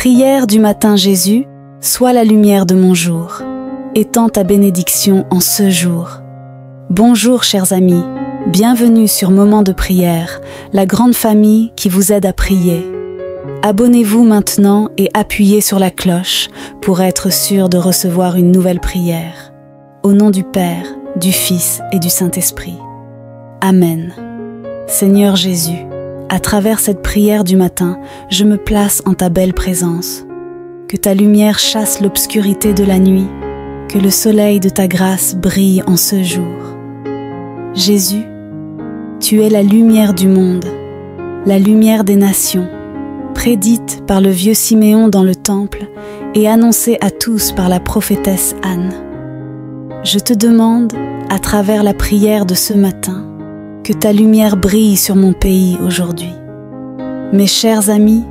Prière du matin Jésus, sois la lumière de mon jour. Étends ta bénédiction en ce jour. Bonjour chers amis, bienvenue sur Moment de prière, la grande famille qui vous aide à prier. Abonnez-vous maintenant et appuyez sur la cloche pour être sûr de recevoir une nouvelle prière. Au nom du Père, du Fils et du Saint-Esprit. Amen. Seigneur Jésus, à travers cette prière du matin, je me place en ta belle présence. Que ta lumière chasse l'obscurité de la nuit, que le soleil de ta grâce brille en ce jour. Jésus, tu es la lumière du monde, la lumière des nations, prédite par le vieux Siméon dans le temple et annoncée à tous par la prophétesse Anne. Je te demande, à travers la prière de ce matin, que ta lumière brille sur mon pays aujourd'hui. Mes chers amis,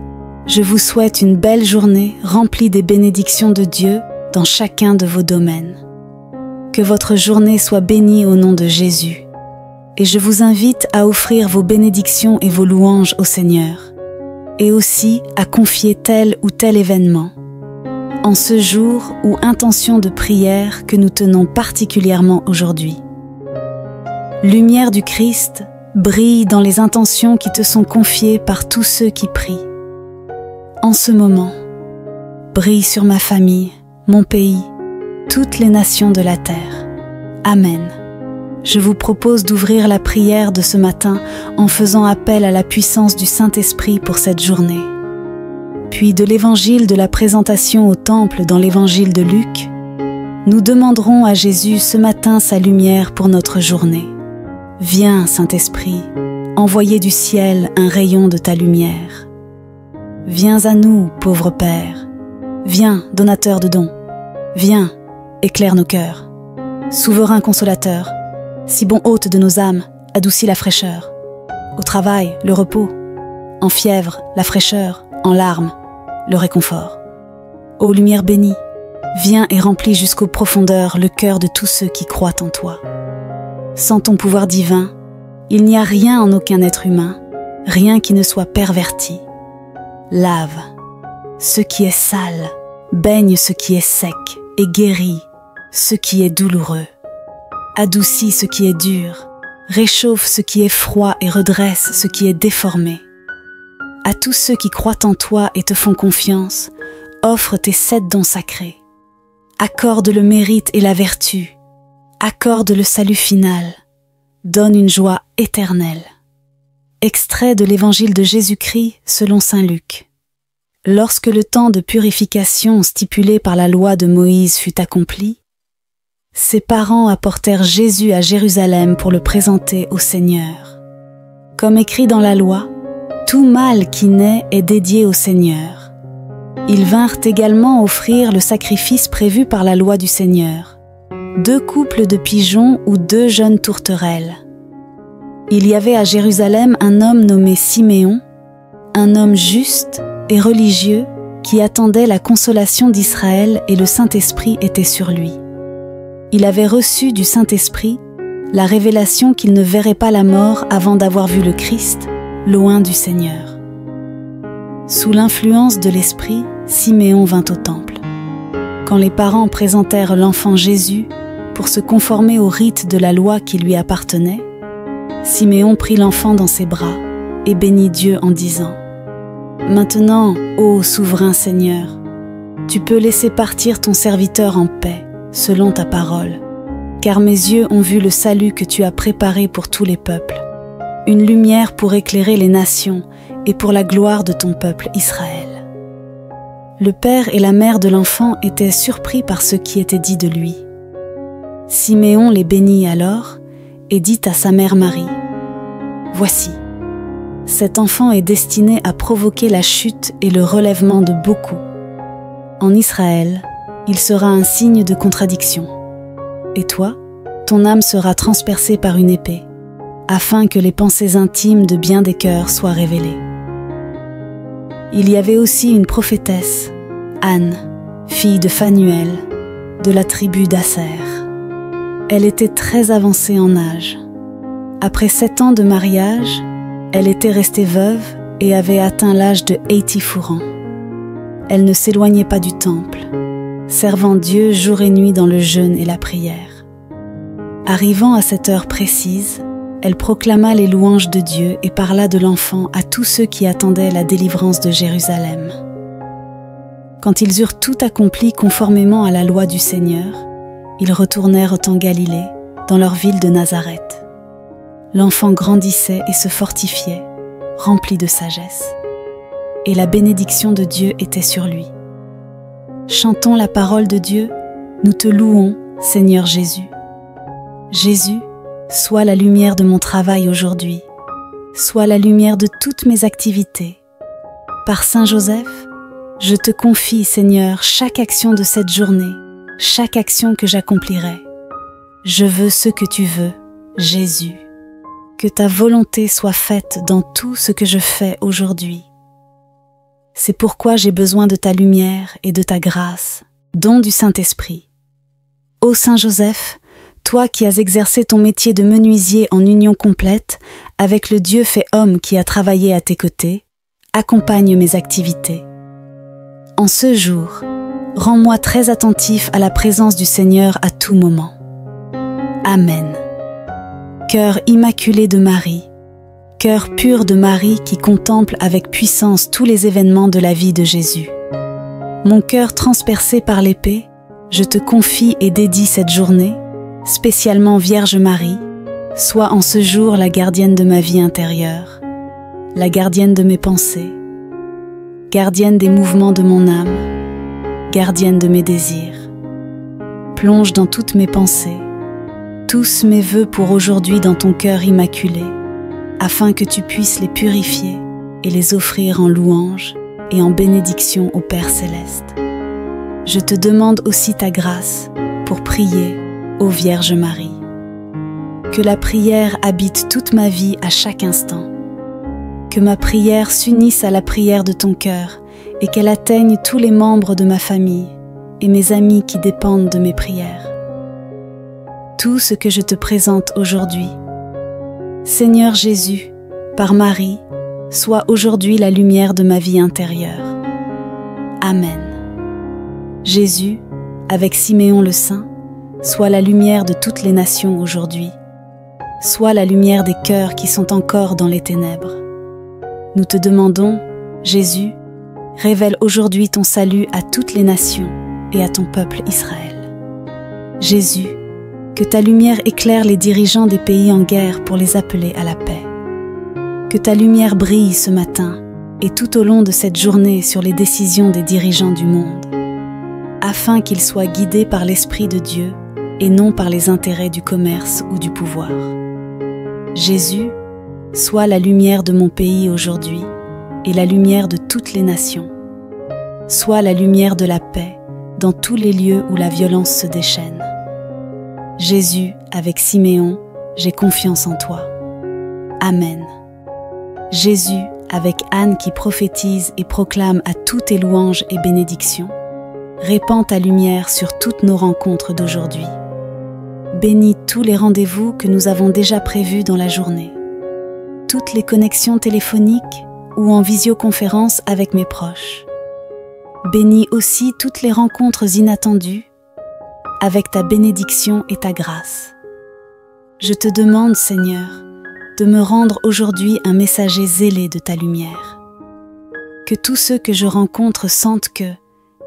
je vous souhaite une belle journée remplie des bénédictions de Dieu dans chacun de vos domaines. Que votre journée soit bénie au nom de Jésus. Et je vous invite à offrir vos bénédictions et vos louanges au Seigneur, et aussi à confier tel ou tel événement, en ce jour ou intention de prière que nous tenons particulièrement aujourd'hui. Lumière du Christ, brille dans les intentions qui te sont confiées par tous ceux qui prient. En ce moment, brille sur ma famille, mon pays, toutes les nations de la terre. Amen. Je vous propose d'ouvrir la prière de ce matin en faisant appel à la puissance du Saint-Esprit pour cette journée. Puis de l'évangile de la présentation au temple dans l'évangile de Luc, nous demanderons à Jésus ce matin sa lumière pour notre journée. Viens, Saint-Esprit, envoyer du ciel un rayon de ta lumière. Viens à nous, pauvre Père. Viens, donateur de dons. Viens, éclaire nos cœurs. Souverain consolateur, si bon hôte de nos âmes, adoucis la fraîcheur. Au travail, le repos. En fièvre, la fraîcheur. En larmes, le réconfort. Ô lumière bénie, viens et remplis jusqu'aux profondeurs le cœur de tous ceux qui croient en toi. Sans ton pouvoir divin, il n'y a rien en aucun être humain, rien qui ne soit perverti. Lave ce qui est sale, baigne ce qui est sec et guéris ce qui est douloureux. Adoucis ce qui est dur, réchauffe ce qui est froid et redresse ce qui est déformé. À tous ceux qui croient en toi et te font confiance, offre tes 7 dons sacrés. Accorde le mérite et la vertu. Accorde le salut final, donne une joie éternelle. Extrait de l'évangile de Jésus-Christ selon saint Luc. Lorsque le temps de purification stipulé par la loi de Moïse fut accompli, ses parents apportèrent Jésus à Jérusalem pour le présenter au Seigneur. Comme écrit dans la loi, tout mâle qui naît est dédié au Seigneur. Ils vinrent également offrir le sacrifice prévu par la loi du Seigneur. 2 couples de pigeons ou 2 jeunes tourterelles. Il y avait à Jérusalem un homme nommé Siméon, un homme juste et religieux qui attendait la consolation d'Israël et le Saint-Esprit était sur lui. Il avait reçu du Saint-Esprit la révélation qu'il ne verrait pas la mort avant d'avoir vu le Christ, loin du Seigneur. Sous l'influence de l'Esprit, Siméon vint au temple. Quand les parents présentèrent l'enfant Jésus pour se conformer au rite de la loi qui lui appartenait, Siméon prit l'enfant dans ses bras et bénit Dieu en disant « Maintenant, ô souverain Seigneur, tu peux laisser partir ton serviteur en paix, selon ta parole, car mes yeux ont vu le salut que tu as préparé pour tous les peuples, une lumière pour éclairer les nations et pour la gloire de ton peuple Israël. » Le père et la mère de l'enfant étaient surpris par ce qui était dit de lui. Siméon les bénit alors et dit à sa mère Marie, « Voici, cet enfant est destiné à provoquer la chute et le relèvement de beaucoup. En Israël, il sera un signe de contradiction. Et toi, ton âme sera transpercée par une épée, afin que les pensées intimes de bien des cœurs soient révélées. » Il y avait aussi une prophétesse, Anne, fille de Phanuel, de la tribu d'Aser. Elle était très avancée en âge. Après 7 ans de mariage, elle était restée veuve et avait atteint l'âge de 84 ans. elle ne s'éloignait pas du temple, servant Dieu jour et nuit dans le jeûne et la prière. Arrivant à cette heure précise, elle proclama les louanges de Dieu et parla de l'enfant à tous ceux qui attendaient la délivrance de Jérusalem. Quand ils eurent tout accompli conformément à la loi du Seigneur, ils retournèrent en Galilée, dans leur ville de Nazareth. L'enfant grandissait et se fortifiait, rempli de sagesse, et la bénédiction de Dieu était sur lui. Chantons la parole de Dieu, nous te louons, Seigneur Jésus. Jésus, sois la lumière de mon travail aujourd'hui, sois la lumière de toutes mes activités. Par Saint Joseph, je te confie, Seigneur, chaque action de cette journée, chaque action que j'accomplirai. Je veux ce que tu veux, Jésus. Que ta volonté soit faite dans tout ce que je fais aujourd'hui. C'est pourquoi j'ai besoin de ta lumière et de ta grâce, don du Saint-Esprit. Ô Saint Joseph, toi qui as exercé ton métier de menuisier en union complète avec le Dieu fait homme qui a travaillé à tes côtés, accompagne mes activités. En ce jour, rends-moi très attentif à la présence du Seigneur à tout moment. Amen. Cœur immaculé de Marie, cœur pur de Marie qui contemple avec puissance tous les événements de la vie de Jésus. Mon cœur transpercé par l'épée, je te confie et dédie cette journée, spécialement Vierge Marie, sois en ce jour la gardienne de ma vie intérieure, la gardienne de mes pensées, gardienne des mouvements de mon âme, gardienne de mes désirs. Plonge dans toutes mes pensées, tous mes vœux pour aujourd'hui dans ton cœur immaculé, afin que tu puisses les purifier et les offrir en louange et en bénédiction au Père Céleste. Je te demande aussi ta grâce pour prier, ô Vierge Marie. Que la prière habite toute ma vie à chaque instant. Que ma prière s'unisse à la prière de ton cœur et qu'elle atteigne tous les membres de ma famille et mes amis qui dépendent de mes prières. Tout ce que je te présente aujourd'hui, Seigneur Jésus, par Marie, sois aujourd'hui la lumière de ma vie intérieure. Amen. Jésus, avec Siméon le Saint, sois la lumière de toutes les nations aujourd'hui. Sois la lumière des cœurs qui sont encore dans les ténèbres. Nous te demandons, Jésus, révèle aujourd'hui ton salut à toutes les nations et à ton peuple Israël. Jésus, que ta lumière éclaire les dirigeants des pays en guerre pour les appeler à la paix. Que ta lumière brille ce matin et tout au long de cette journée sur les décisions des dirigeants du monde, afin qu'ils soient guidés par l'Esprit de Dieu et non par les intérêts du commerce ou du pouvoir. Jésus, sois la lumière de mon pays aujourd'hui et la lumière de toutes les nations. Sois la lumière de la paix dans tous les lieux où la violence se déchaîne. Jésus, avec Siméon, j'ai confiance en toi. Amen. Jésus, avec Anne qui prophétise et proclame à tous tes louanges et bénédictions, répands ta lumière sur toutes nos rencontres d'aujourd'hui. Bénis tous les rendez-vous que nous avons déjà prévus dans la journée, toutes les connexions téléphoniques ou en visioconférence avec mes proches. Bénis aussi toutes les rencontres inattendues avec ta bénédiction et ta grâce. Je te demande, Seigneur, de me rendre aujourd'hui un messager zélé de ta lumière. Que tous ceux que je rencontre sentent que,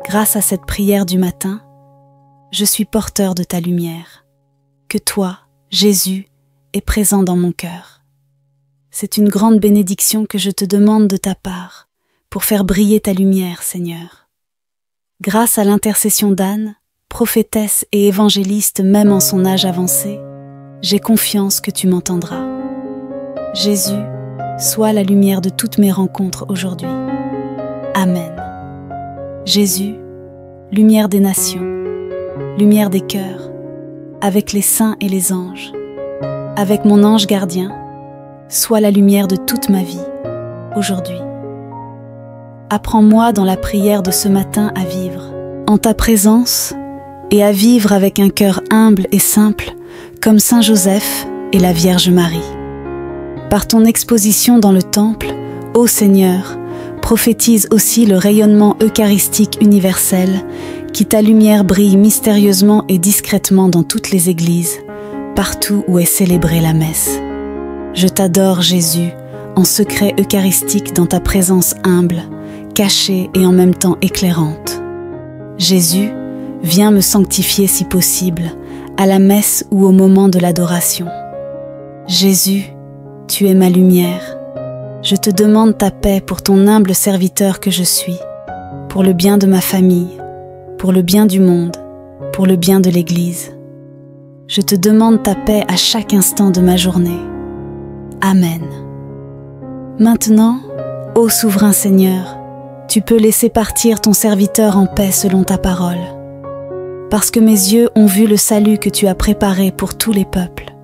grâce à cette prière du matin, je suis porteur de ta lumière, que toi, Jésus, es présent dans mon cœur. C'est une grande bénédiction que je te demande de ta part pour faire briller ta lumière, Seigneur. Grâce à l'intercession d'Anne, prophétesse et évangéliste même en son âge avancé, j'ai confiance que tu m'entendras. Jésus, sois la lumière de toutes mes rencontres aujourd'hui. Amen. Jésus, lumière des nations, lumière des cœurs, avec les saints et les anges, avec mon ange gardien, sois la lumière de toute ma vie, aujourd'hui. Apprends-moi dans la prière de ce matin à vivre en ta présence et à vivre avec un cœur humble et simple comme Saint Joseph et la Vierge Marie. Par ton exposition dans le temple, ô Seigneur, prophétise aussi le rayonnement eucharistique universel, qui ta lumière brille mystérieusement et discrètement dans toutes les églises, partout où est célébrée la messe. Je t'adore, Jésus, en secret eucharistique dans ta présence humble, cachée et en même temps éclairante. Jésus, viens me sanctifier si possible, à la messe ou au moment de l'adoration. Jésus, tu es ma lumière. Je te demande ta paix pour ton humble serviteur que je suis, pour le bien de ma famille, pour le bien du monde, pour le bien de l'Église. Je te demande ta paix à chaque instant de ma journée. Amen. Maintenant, ô souverain Seigneur, tu peux laisser partir ton serviteur en paix selon ta parole, parce que mes yeux ont vu le salut que tu as préparé pour tous les peuples,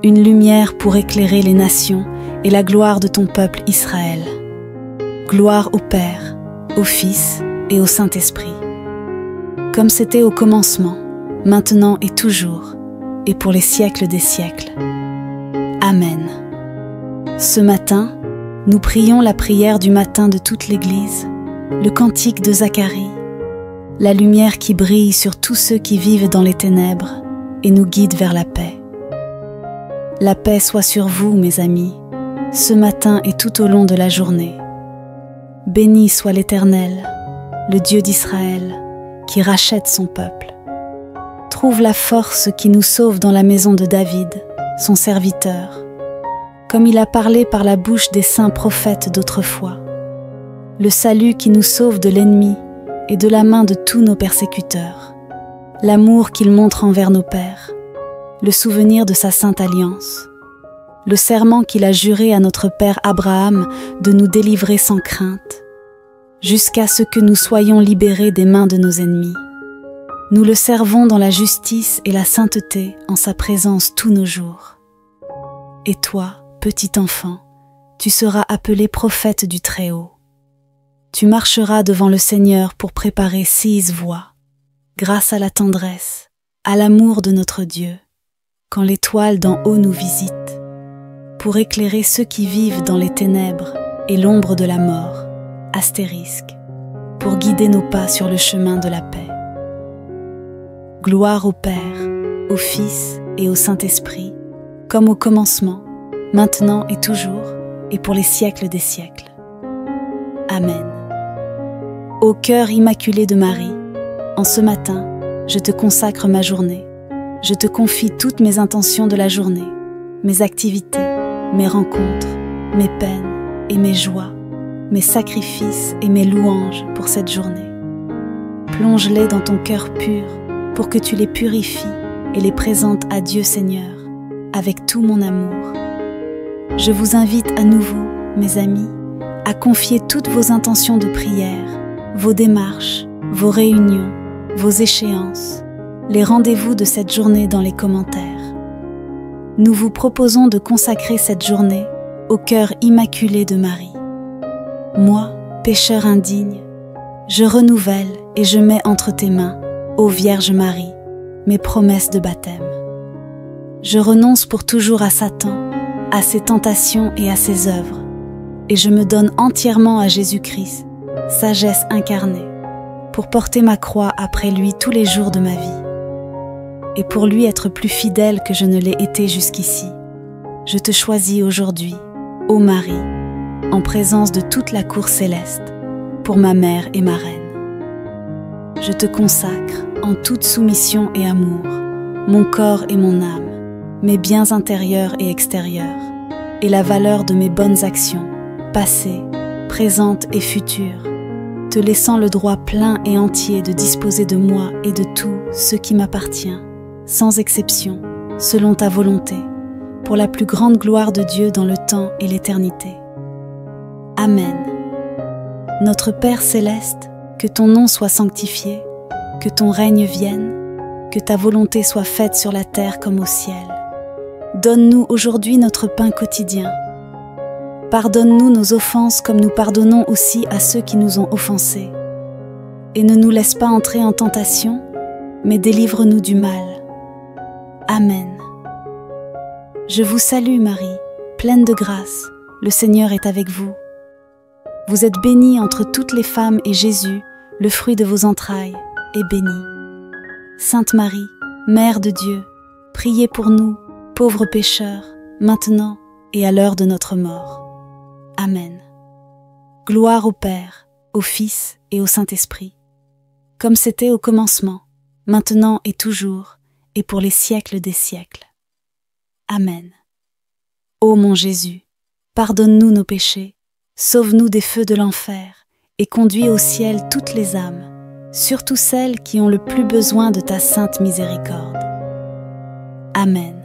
une lumière pour éclairer les nations et la gloire de ton peuple Israël. Gloire au Père, au Fils et au Saint-Esprit, comme c'était au commencement, maintenant et toujours, et pour les siècles des siècles. Amen. Ce matin, nous prions la prière du matin de toute l'Église, le cantique de Zacharie, la lumière qui brille sur tous ceux qui vivent dans les ténèbres et nous guide vers la paix. La paix soit sur vous, mes amis, ce matin et tout au long de la journée. Béni soit l'Éternel, le Dieu d'Israël, qui rachète son peuple. Trouve la force qui nous sauve dans la maison de David, son serviteur, comme il a parlé par la bouche des saints prophètes d'autrefois. Le salut qui nous sauve de l'ennemi et de la main de tous nos persécuteurs. L'amour qu'il montre envers nos pères. Le souvenir de sa sainte alliance. Le serment qu'il a juré à notre père Abraham de nous délivrer sans crainte, jusqu'à ce que nous soyons libérés des mains de nos ennemis. Nous le servons dans la justice et la sainteté en sa présence tous nos jours. Et toi, petit enfant, tu seras appelé prophète du Très-Haut. Tu marcheras devant le Seigneur pour préparer 6 voies, grâce à la tendresse, à l'amour de notre Dieu, quand l'étoile d'en haut nous visite, pour éclairer ceux qui vivent dans les ténèbres et l'ombre de la mort, astérisque, pour guider nos pas sur le chemin de la paix. Gloire au Père, au Fils et au Saint-Esprit, comme au commencement, maintenant et toujours, et pour les siècles des siècles. Amen. Ô cœur immaculé de Marie, en ce matin, je te consacre ma journée. Je te confie toutes mes intentions de la journée, mes activités, mes rencontres, mes peines et mes joies, mes sacrifices et mes louanges pour cette journée. Plonge-les dans ton cœur pur pour que tu les purifies et les présentes à Dieu Seigneur, avec tout mon amour. Je vous invite à nouveau, mes amis, à confier toutes vos intentions de prière, vos démarches, vos réunions, vos échéances, les rendez-vous de cette journée dans les commentaires. Nous vous proposons de consacrer cette journée au cœur immaculé de Marie. Moi, pécheur indigne, je renouvelle et je mets entre tes mains, ô Vierge Marie, mes promesses de baptême. Je renonce pour toujours à Satan, à ses tentations et à ses œuvres, et je me donne entièrement à Jésus-Christ, sagesse incarnée, pour porter ma croix après lui tous les jours de ma vie, et pour lui être plus fidèle que je ne l'ai été jusqu'ici. Je te choisis aujourd'hui, ô Marie, en présence de toute la cour céleste, pour ma mère et ma reine. Je te consacre en toute soumission et amour, mon corps et mon âme, mes biens intérieurs et extérieurs, et la valeur de mes bonnes actions, passées, présentes et futures, te laissant le droit plein et entier de disposer de moi et de tout ce qui m'appartient, sans exception, selon ta volonté, pour la plus grande gloire de Dieu dans le temps et l'éternité. Amen. Notre Père céleste, que ton nom soit sanctifié, que ton règne vienne, que ta volonté soit faite sur la terre comme au ciel. Donne-nous aujourd'hui notre pain quotidien. Pardonne-nous nos offenses comme nous pardonnons aussi à ceux qui nous ont offensés. Et ne nous laisse pas entrer en tentation, mais délivre-nous du mal. Amen. Je vous salue Marie, pleine de grâce, le Seigneur est avec vous. Vous êtes bénie entre toutes les femmes et Jésus, le fruit de vos entrailles, est béni. Sainte Marie, Mère de Dieu, priez pour nous, pauvres pécheurs, maintenant et à l'heure de notre mort. Amen. Gloire au Père, au Fils et au Saint-Esprit, comme c'était au commencement, maintenant et toujours, et pour les siècles des siècles. Amen. Ô mon Jésus, pardonne-nous nos péchés, sauve-nous des feux de l'enfer, et conduis au ciel toutes les âmes, surtout celles qui ont le plus besoin de ta sainte miséricorde. Amen.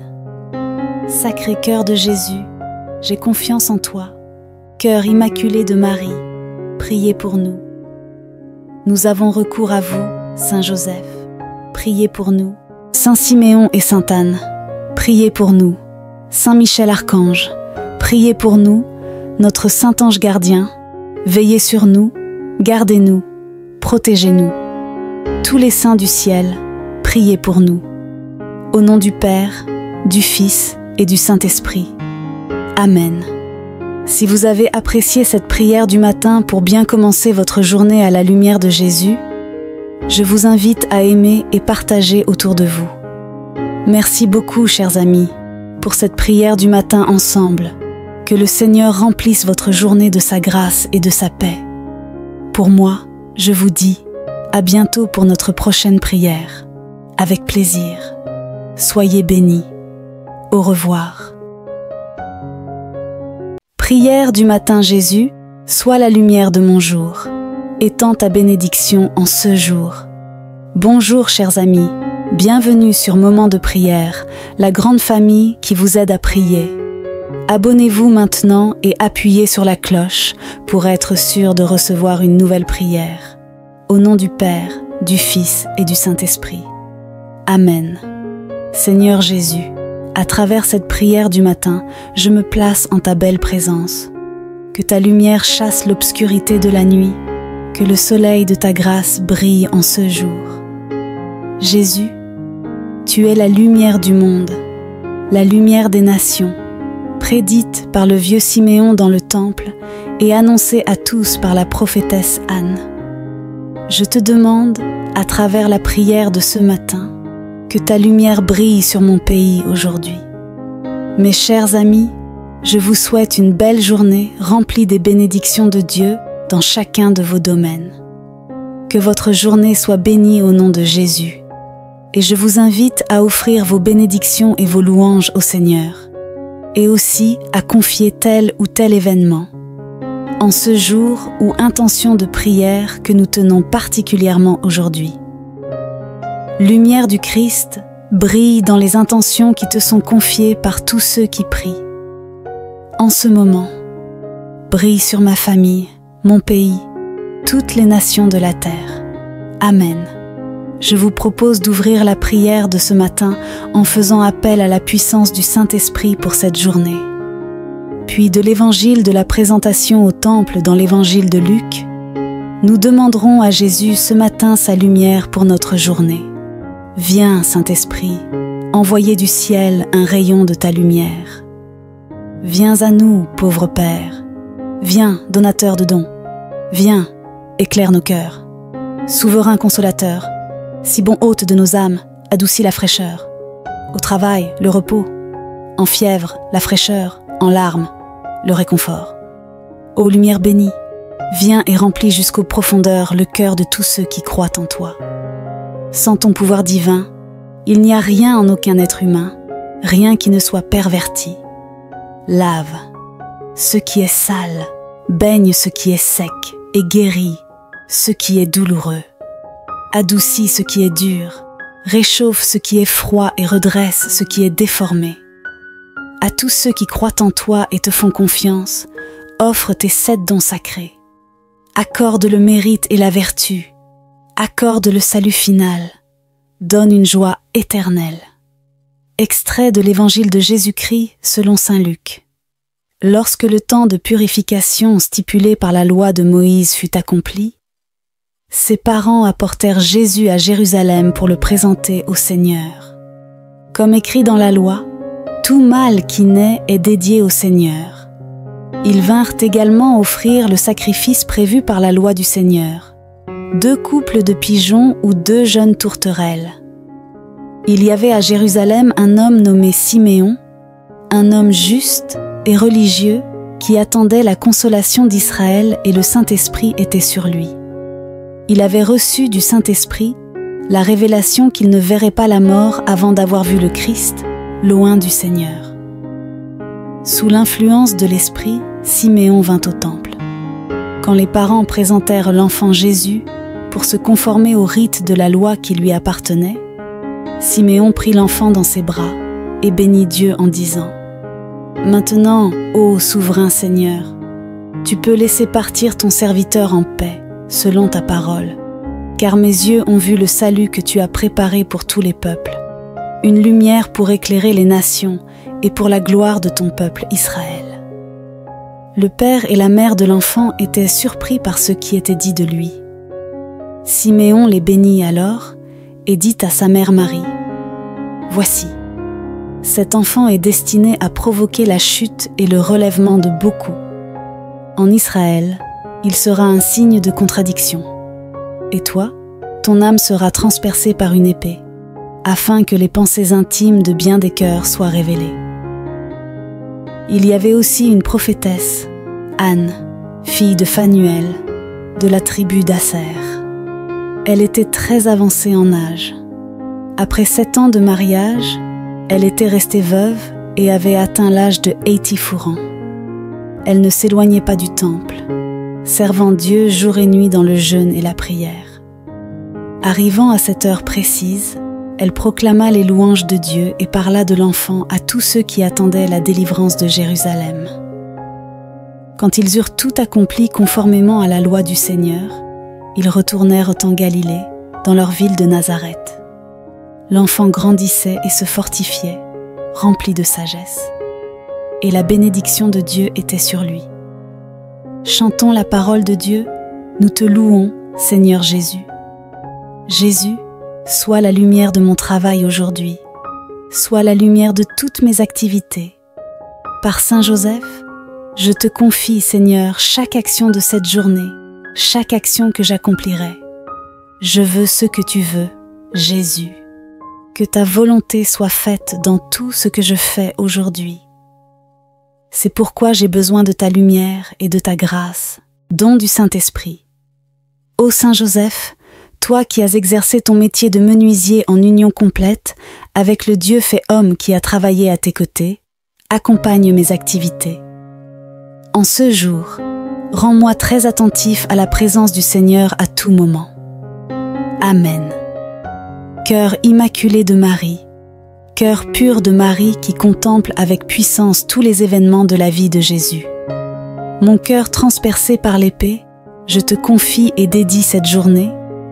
Sacré cœur de Jésus, j'ai confiance en toi. Cœur immaculé de Marie, priez pour nous. Nous avons recours à vous, Saint Joseph, priez pour nous. Saint Siméon et Sainte Anne, priez pour nous. Saint Michel Archange, priez pour nous. Notre Saint Ange gardien, veillez sur nous, gardez-nous, protégez-nous. Tous les saints du ciel, priez pour nous. Au nom du Père, du Fils et du Saint-Esprit. Amen. Si vous avez apprécié cette prière du matin pour bien commencer votre journée à la lumière de Jésus, je vous invite à aimer et partager autour de vous. Merci beaucoup, chers amis, pour cette prière du matin ensemble. Que le Seigneur remplisse votre journée de sa grâce et de sa paix. Pour moi, je vous dis à bientôt pour notre prochaine prière. Avec plaisir. Soyez bénis. Au revoir. Prière du matin Jésus, sois la lumière de mon jour. Étends ta bénédiction en ce jour. Bonjour chers amis, bienvenue sur Moment de prière, la grande famille qui vous aide à prier. Abonnez-vous maintenant et appuyez sur la cloche pour être sûr de recevoir une nouvelle prière. Au nom du Père, du Fils et du Saint-Esprit. Amen. Seigneur Jésus, à travers cette prière du matin, je me place en ta belle présence. Que ta lumière chasse l'obscurité de la nuit, que le soleil de ta grâce brille en ce jour. Jésus, tu es la lumière du monde, la lumière des nations, prédite par le vieux Siméon dans le temple et annoncée à tous par la prophétesse Anne. Je te demande, à travers la prière de ce matin, que ta lumière brille sur mon pays aujourd'hui. Mes chers amis, je vous souhaite une belle journée remplie des bénédictions de Dieu dans chacun de vos domaines. Que votre journée soit bénie au nom de Jésus. Et je vous invite à offrir vos bénédictions et vos louanges au Seigneur. Et aussi à confier tel ou tel événement, en ce jour ou intention de prière que nous tenons particulièrement aujourd'hui. Lumière du Christ, brille dans les intentions qui te sont confiées par tous ceux qui prient. En ce moment, brille sur ma famille, mon pays, toutes les nations de la terre. Amen. Je vous propose d'ouvrir la prière de ce matin en faisant appel à la puissance du Saint-Esprit pour cette journée. Puis de l'évangile de la présentation au temple dans l'évangile de Luc, nous demanderons à Jésus ce matin sa lumière pour notre journée. Viens, Saint-Esprit, envoyer du ciel un rayon de ta lumière. Viens à nous, pauvre Père. Viens, donateur de dons. Viens, éclaire nos cœurs. Souverain consolateur, si bon hôte de nos âmes, adoucis la fraîcheur. Au travail, le repos. En fièvre, la fraîcheur. En larmes, le réconfort. Ô lumière bénie, viens et remplis jusqu'aux profondeurs le cœur de tous ceux qui croient en toi. Sans ton pouvoir divin, il n'y a rien en aucun être humain, rien qui ne soit perverti. Lave ce qui est sale, baigne ce qui est sec et guéris ce qui est douloureux. Adoucis ce qui est dur, réchauffe ce qui est froid et redresse ce qui est déformé. À tous ceux qui croient en toi et te font confiance, offre tes 7 dons sacrés. Accorde le mérite et la vertu, accorde le salut final, donne une joie éternelle. Extrait de l'évangile de Jésus-Christ selon saint Luc. Lorsque le temps de purification stipulé par la loi de Moïse fut accompli, ses parents apportèrent Jésus à Jérusalem pour le présenter au Seigneur. Comme écrit dans la loi, tout mâle qui naît est dédié au Seigneur. Ils vinrent également offrir le sacrifice prévu par la loi du Seigneur, 2 couples de pigeons ou 2 jeunes tourterelles. Il y avait à Jérusalem un homme nommé Siméon, un homme juste et religieux qui attendait la consolation d'Israël, et le Saint-Esprit était sur lui. Il avait reçu du Saint-Esprit la révélation qu'il ne verrait pas la mort avant d'avoir vu le Christ, loin du Seigneur. Sous l'influence de l'Esprit, Siméon vint au temple. Quand les parents présentèrent l'enfant Jésus pour se conformer au rite de la loi qui lui appartenait, Siméon prit l'enfant dans ses bras et bénit Dieu en disant : « Maintenant, ô souverain Seigneur, tu peux laisser partir ton serviteur en paix, selon ta parole, car mes yeux ont vu le salut que tu as préparé pour tous les peuples, une lumière pour éclairer les nations et pour la gloire de ton peuple Israël. » Le père et la mère de l'enfant étaient surpris par ce qui était dit de lui. Siméon les bénit alors et dit à sa mère Marie : « Voici, cet enfant est destiné à provoquer la chute et le relèvement de beaucoup. En Israël, il sera un signe de contradiction. Et toi, ton âme sera transpercée par une épée, afin que les pensées intimes de bien des cœurs soient révélées. » Il y avait aussi une prophétesse, Anne, fille de Phanuel, de la tribu d'Aser. Elle était très avancée en âge. Après 7 ans de mariage, elle était restée veuve et avait atteint l'âge de 84 ans. Elle ne s'éloignait pas du temple, servant Dieu jour et nuit dans le jeûne et la prière. Arrivant à cette heure précise, elle proclama les louanges de Dieu et parla de l'enfant à tous ceux qui attendaient la délivrance de Jérusalem. Quand ils eurent tout accompli conformément à la loi du Seigneur, ils retournèrent en Galilée, dans leur ville de Nazareth. L'enfant grandissait et se fortifiait, rempli de sagesse, et la bénédiction de Dieu était sur lui. Chantons la parole de Dieu, nous te louons, Seigneur Jésus. Jésus, sois la lumière de mon travail aujourd'hui, sois la lumière de toutes mes activités. Par Saint Joseph, je te confie, Seigneur, chaque action de cette journée, chaque action que j'accomplirai. Je veux ce que tu veux, Jésus. Que ta volonté soit faite dans tout ce que je fais aujourd'hui. C'est pourquoi j'ai besoin de ta lumière et de ta grâce, don du Saint-Esprit. Ô Saint Joseph, toi qui as exercé ton métier de menuisier en union complète avec le Dieu fait homme qui a travaillé à tes côtés, accompagne mes activités. En ce jour, rends-moi très attentif à la présence du Seigneur à tout moment. Amen. Cœur immaculé de Marie, cœur pur de Marie qui contemple avec puissance tous les événements de la vie de Jésus. Mon cœur transpercé par l'épée, je te confie et dédie cette journée,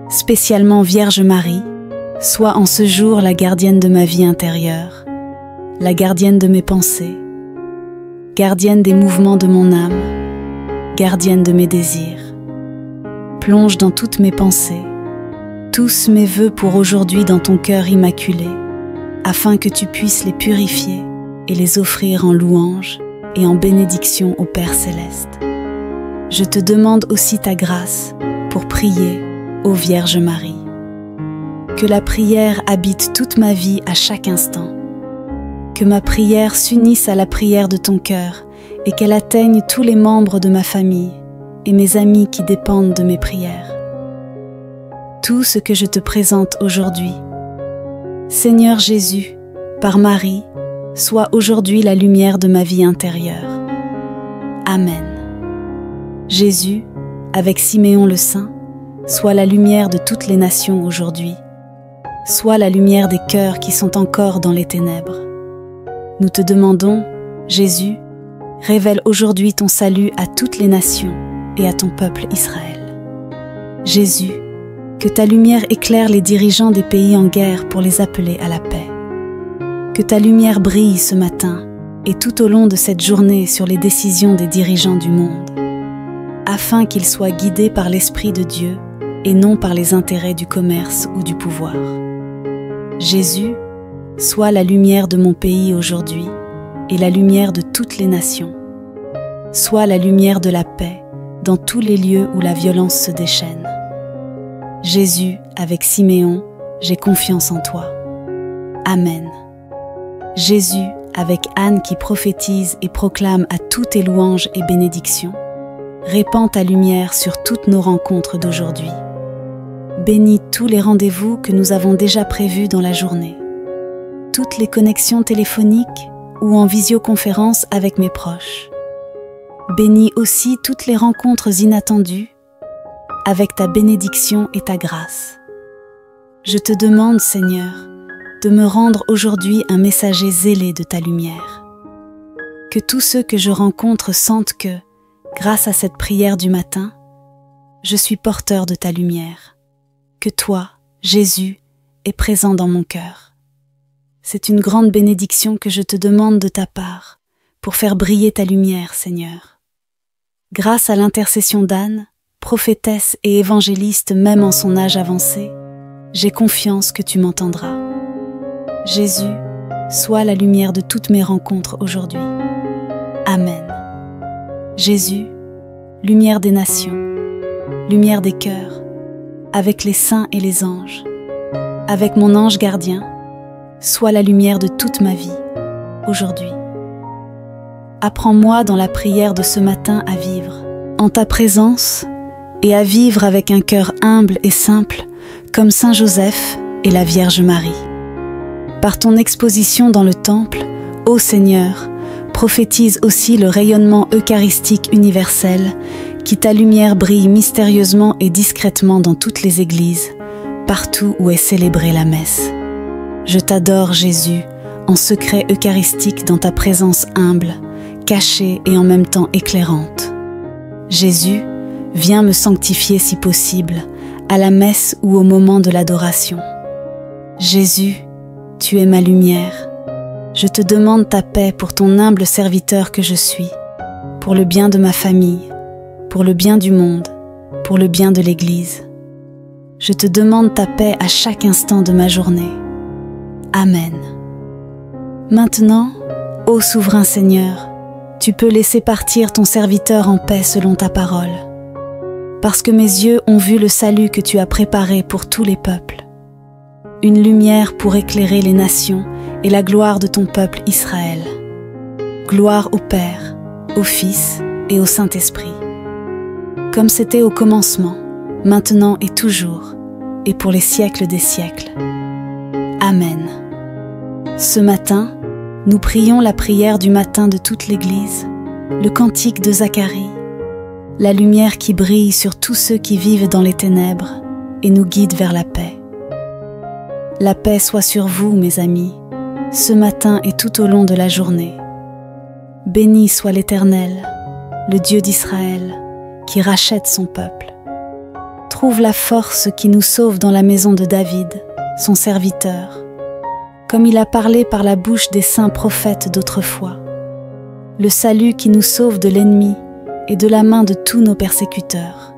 spécialement Vierge Marie, sois en ce jour la gardienne de ma vie intérieure, la gardienne de mes pensées, gardienne des mouvements de mon âme, gardienne de mes désirs. Plonge dans toutes mes pensées, tous mes vœux pour aujourd'hui dans ton cœur immaculé, afin que tu puisses les purifier et les offrir en louange et en bénédiction au Père Céleste. Je te demande aussi ta grâce pour prier, ô Vierge Marie. Que la prière habite toute ma vie à chaque instant. Que ma prière s'unisse à la prière de ton cœur et qu'elle atteigne tous les membres de ma famille et mes amis qui dépendent de mes prières. Tout ce que je te présente aujourd'hui. Seigneur Jésus, par Marie, sois aujourd'hui la lumière de ma vie intérieure. Amen. Jésus, avec Siméon le Saint, sois la lumière de toutes les nations aujourd'hui. Sois la lumière des cœurs qui sont encore dans les ténèbres. Nous te demandons, Jésus, révèle aujourd'hui ton salut à toutes les nations et à ton peuple Israël. Jésus, que ta lumière éclaire les dirigeants des pays en guerre pour les appeler à la paix. Que ta lumière brille ce matin et tout au long de cette journée sur les décisions des dirigeants du monde, afin qu'ils soient guidés par l'Esprit de Dieu et non par les intérêts du commerce ou du pouvoir. Jésus, sois la lumière de mon pays aujourd'hui et la lumière de toutes les nations. sois la lumière de la paix dans tous les lieux où la violence se déchaîne. Jésus, avec Siméon, j'ai confiance en toi. Amen. Jésus, avec Anne qui prophétise et proclame à tous tes louanges et bénédictions, répands ta lumière sur toutes nos rencontres d'aujourd'hui. Bénis tous les rendez-vous que nous avons déjà prévus dans la journée, toutes les connexions téléphoniques ou en visioconférence avec mes proches. Bénis aussi toutes les rencontres inattendues avec ta bénédiction et ta grâce. Je te demande, Seigneur, de me rendre aujourd'hui un messager zélé de ta lumière. Que tous ceux que je rencontre sentent que, grâce à cette prière du matin, je suis porteur de ta lumière, que toi, Jésus, es présent dans mon cœur. C'est une grande bénédiction que je te demande de ta part, pour faire briller ta lumière, Seigneur. Grâce à l'intercession d'Anne, prophétesse et évangéliste même en son âge avancé, j'ai confiance que tu m'entendras. Jésus, sois la lumière de toutes mes rencontres aujourd'hui. Amen. Jésus, lumière des nations, lumière des cœurs, avec les saints et les anges, avec mon ange gardien, sois la lumière de toute ma vie, aujourd'hui. Apprends-moi dans la prière de ce matin à vivre en ta présence et à vivre avec un cœur humble et simple comme Saint Joseph et la Vierge Marie. Par ton exposition dans le temple, ô Seigneur, prophétise aussi le rayonnement eucharistique universel, qui ta lumière brille mystérieusement et discrètement dans toutes les églises, partout où est célébrée la messe. Je t'adore, Jésus, en secret eucharistique dans ta présence humble, cachée et en même temps éclairante. Jésus, viens me sanctifier si possible, à la messe ou au moment de l'adoration. Jésus, tu es ma lumière. Je te demande ta paix pour ton humble serviteur que je suis, pour le bien de ma famille, pour le bien du monde, pour le bien de l'Église. Je te demande ta paix à chaque instant de ma journée. Amen. Maintenant, ô souverain Seigneur, tu peux laisser partir ton serviteur en paix selon ta parole, parce que mes yeux ont vu le salut que tu as préparé pour tous les peuples. Une lumière pour éclairer les nations et la gloire de ton peuple Israël. Gloire au Père, au Fils et au Saint-Esprit. Comme c'était au commencement, maintenant et toujours, et pour les siècles des siècles. Amen. Ce matin, nous prions la prière du matin de toute l'Église, le cantique de Zacharie, la lumière qui brille sur tous ceux qui vivent dans les ténèbres et nous guide vers la paix. La paix soit sur vous, mes amis, ce matin et tout au long de la journée. Béni soit l'Éternel, le Dieu d'Israël, qui rachète son peuple. Trouve la force qui nous sauve dans la maison de David, son serviteur, comme il a parlé par la bouche des saints prophètes d'autrefois. Le salut qui nous sauve de l'ennemi et de la main de tous nos persécuteurs.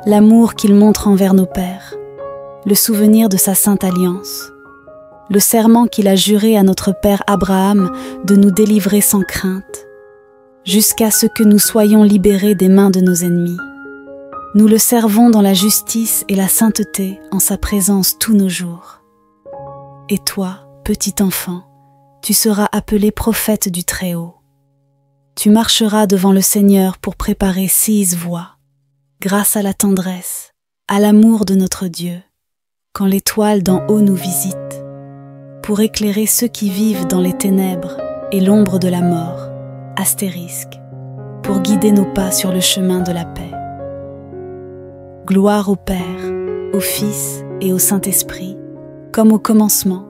L'amour qu'il montre envers nos pères. Le souvenir de sa sainte alliance, le serment qu'il a juré à notre père Abraham de nous délivrer sans crainte, jusqu'à ce que nous soyons libérés des mains de nos ennemis. Nous le servons dans la justice et la sainteté en sa présence tous nos jours. Et toi, petit enfant, tu seras appelé prophète du Très-Haut. Tu marcheras devant le Seigneur pour préparer 6 voies, grâce à la tendresse, à l'amour de notre Dieu, quand l'étoile d'en haut nous visite, pour éclairer ceux qui vivent dans les ténèbres et l'ombre de la mort, astérisque, pour guider nos pas sur le chemin de la paix. Gloire au Père, au Fils et au Saint-Esprit, comme au commencement,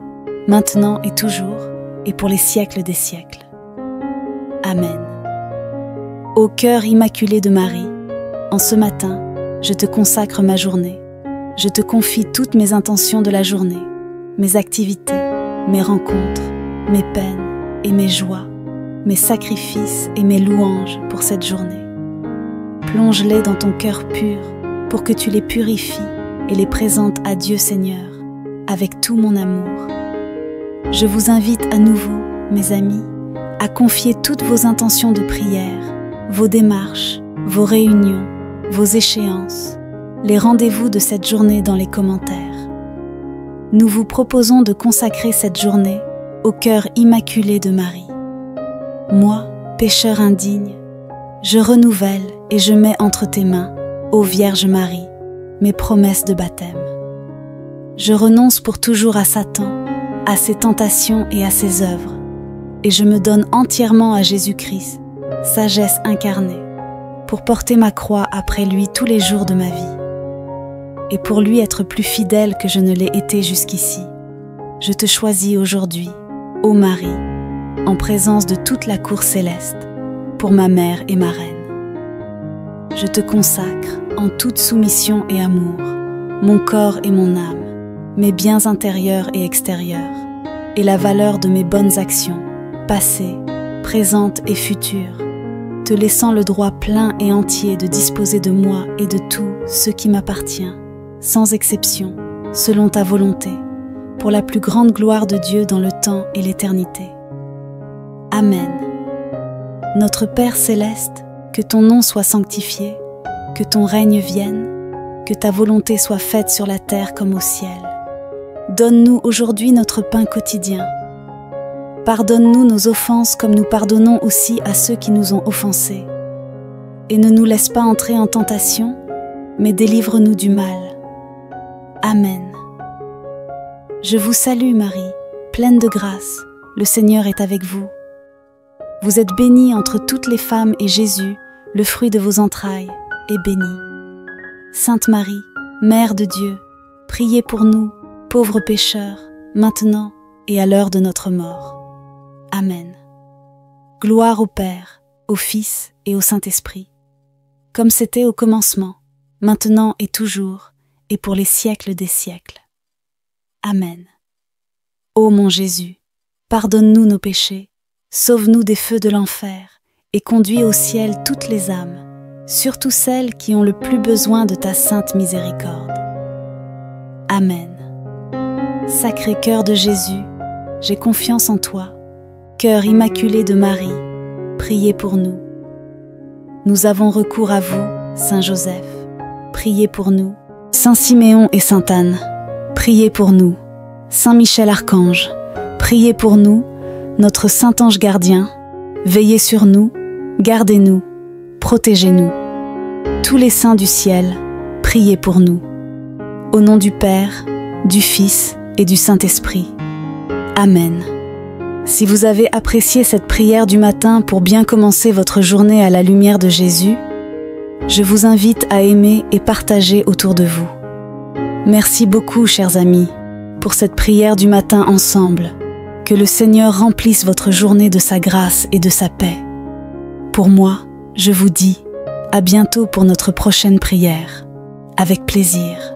maintenant et toujours, et pour les siècles des siècles. Amen. Ô cœur immaculé de Marie, en ce matin, je te consacre ma journée. Je te confie toutes mes intentions de la journée, mes activités, mes rencontres, mes peines et mes joies, mes sacrifices et mes louanges pour cette journée. Plonge-les dans ton cœur pur pour que tu les purifies et les présentes à Dieu Seigneur avec tout mon amour. Je vous invite à nouveau, mes amis, à confier toutes vos intentions de prière, vos démarches, vos réunions, vos échéances, les rendez-vous de cette journée dans les commentaires. Nous vous proposons de consacrer cette journée au cœur immaculé de Marie. Moi, pécheur indigne, je renouvelle et je mets entre tes mains, ô Vierge Marie, mes promesses de baptême. Je renonce pour toujours à Satan, à ses tentations et à ses œuvres, et je me donne entièrement à Jésus-Christ, sagesse incarnée, pour porter ma croix après lui tous les jours de ma vie. Et pour lui être plus fidèle que je ne l'ai été jusqu'ici, je te choisis aujourd'hui, ô Marie, en présence de toute la cour céleste, pour ma mère et ma reine. Je te consacre en toute soumission et amour, mon corps et mon âme, mes biens intérieurs et extérieurs, et la valeur de mes bonnes actions, passées, présentes et futures, te laissant le droit plein et entier de disposer de moi et de tout ce qui m'appartient, sans exception, selon ta volonté, pour la plus grande gloire de Dieu dans le temps et l'éternité. Amen. Notre Père céleste, que ton nom soit sanctifié, que ton règne vienne, que ta volonté soit faite sur la terre comme au ciel. Donne-nous aujourd'hui notre pain quotidien. Pardonne-nous nos offenses comme nous pardonnons aussi à ceux qui nous ont offensés. Et ne nous laisse pas entrer en tentation, mais délivre-nous du mal. Amen. Je vous salue Marie, pleine de grâce, le Seigneur est avec vous. Vous êtes bénie entre toutes les femmes et Jésus, le fruit de vos entrailles, est béni. Sainte Marie, Mère de Dieu, priez pour nous, pauvres pécheurs, maintenant et à l'heure de notre mort. Amen. Gloire au Père, au Fils et au Saint-Esprit, comme c'était au commencement, maintenant et toujours, et pour les siècles des siècles. Amen. Ô mon Jésus, pardonne-nous nos péchés, sauve-nous des feux de l'enfer, et conduis au ciel toutes les âmes, surtout celles qui ont le plus besoin de ta sainte miséricorde. Amen. Sacré cœur de Jésus, j'ai confiance en toi. Cœur immaculé de Marie, priez pour nous. Nous avons recours à vous, Saint Joseph, priez pour nous. Saint Siméon et Sainte Anne, priez pour nous. Saint Michel Archange, priez pour nous. Notre Saint Ange gardien, veillez sur nous, gardez-nous, protégez-nous. Tous les saints du ciel, priez pour nous. Au nom du Père, du Fils et du Saint-Esprit. Amen. Si vous avez apprécié cette prière du matin pour bien commencer votre journée à la lumière de Jésus, je vous invite à aimer et partager autour de vous. Merci beaucoup, chers amis, pour cette prière du matin ensemble. Que le Seigneur remplisse votre journée de sa grâce et de sa paix. Pour moi, je vous dis à bientôt pour notre prochaine prière. Avec plaisir.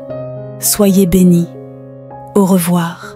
Soyez bénis. Au revoir.